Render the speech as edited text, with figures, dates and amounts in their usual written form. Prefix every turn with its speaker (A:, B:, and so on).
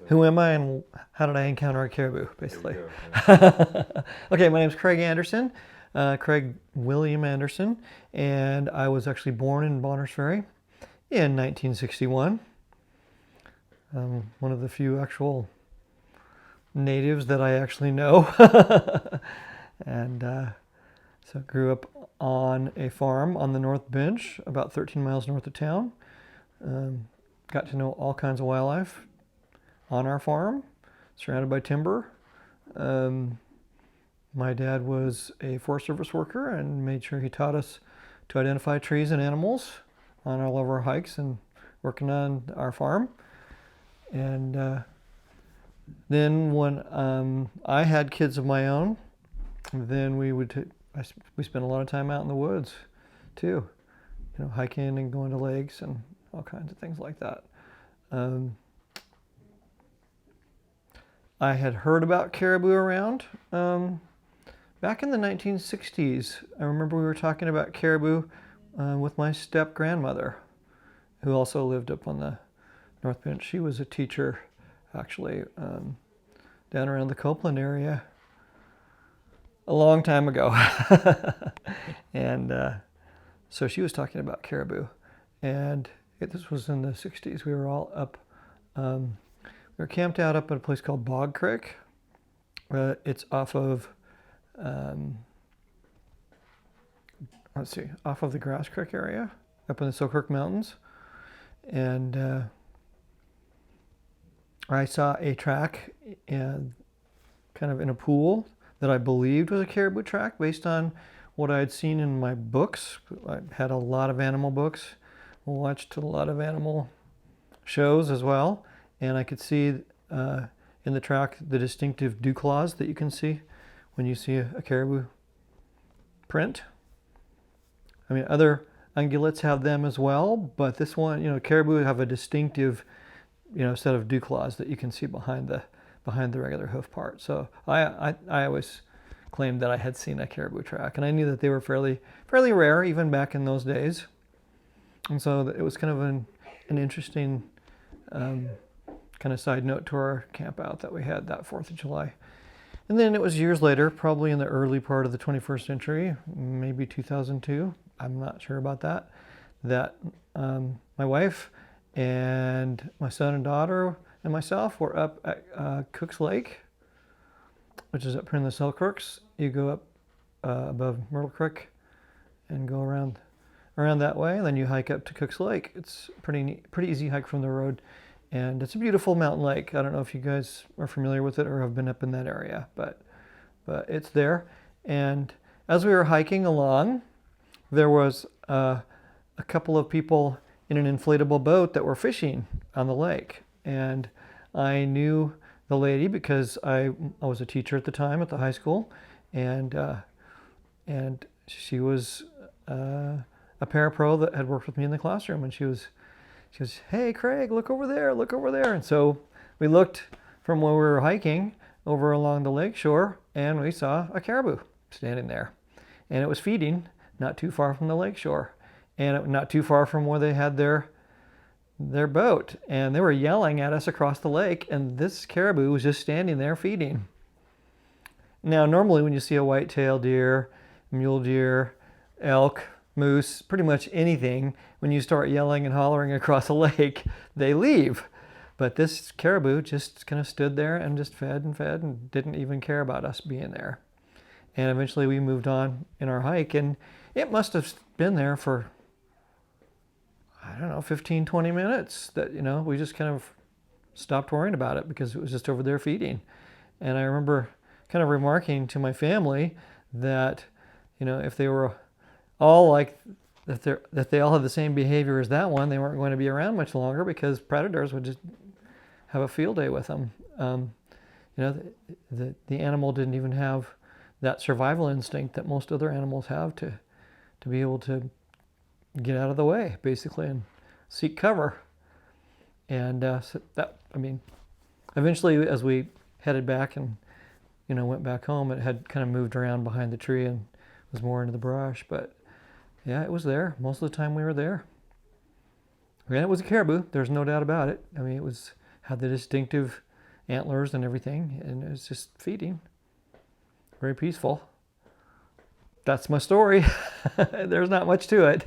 A: Who am I and how did I encounter a caribou,
B: There you
A: basically?
B: go.
A: Okay, my name is Craig Anderson, Craig William Anderson, and I was actually born in Bonners Ferry in 1961. One of the few actual natives that I actually know. And so I grew up on a farm on the North Bench, about 13 miles north of town. Um, Got to know all kinds of wildlife on our farm, surrounded by timber. Um, my dad was a Forest Service worker and made sure he taught us to identify trees and animals on all of our hikes and working on our farm. And then when I had kids of my own, then we spent a lot of time out in the woods too, hiking and going to lakes and all kinds of things like that. Um, I had heard about caribou around back in the 1960s. I remember we were talking about caribou with my step grandmother, who also lived up on the North Bench. She was a teacher, actually, down around the Copeland area a long time ago. And so she was talking about caribou. And this was in the 60s. We were all up. We were camped out up at a place called Bog Creek. It's off of, off of the Grass Creek area, up in the Selkirk Mountains. And I saw a track kind of in a pool that I believed was a caribou track based on what I had seen in my books. I had a lot of animal books, watched a lot of animal shows as well, and I could see in the track the distinctive dew claws that you can see when you see a caribou print. I mean, other ungulates have them as well, but this one, caribou have a distinctive, set of dew claws that you can see behind the regular hoof part. So I always claimed that I had seen a caribou track, and I knew that they were fairly rare even back in those days. And so it was kind of an interesting kind of side note to our camp out that we had that 4th of July. And then it was years later, probably in the early part of the 21st century, maybe 2002, I'm not sure about that, that my wife and my son and daughter and myself were up at Cook's Lake, which is up here in the Selkirks. You go up above Myrtle Creek and go around that way, and then you hike up to Cook's Lake. It's pretty easy hike from the road, and it's a beautiful mountain lake. I don't know if you guys are familiar with it or have been up in that area, but it's there. And as we were hiking along, there was a couple of people in an inflatable boat that were fishing on the lake, and I knew the lady because I was a teacher at the time at the high school, and she was a parapro that had worked with me in the classroom, and she goes, "Hey, Craig, look over there, look over there." And so we looked from where we were hiking over along the lake shore, and we saw a caribou standing there, and it was feeding not too far from the lake shore, and not too far from where they had their boat, and they were yelling at us across the lake, and this caribou was just standing there feeding. Now, normally when you see a white-tailed deer, mule deer, elk, moose, pretty much anything, when you start yelling and hollering across a lake, they leave. But this caribou just kind of stood there and just fed and didn't even care about us being there. And eventually we moved on in our hike, and it must have been there for, I don't know, 15, 20 minutes that, we just kind of stopped worrying about it because it was just over there feeding. And I remember kind of remarking to my family that, if they were all like, that they all had the same behavior as that one, they weren't going to be around much longer because predators would just have a field day with them. The animal didn't even have that survival instinct that most other animals have to be able to get out of the way, basically, and seek cover. And eventually, as we headed back and went back home, it had kind of moved around behind the tree and was more into the brush. But yeah, it was there most of the time we were there. And it was a caribou. There's no doubt about it. I mean, had the distinctive antlers and everything, and it was just feeding. Very peaceful. That's my story. There's not much to it.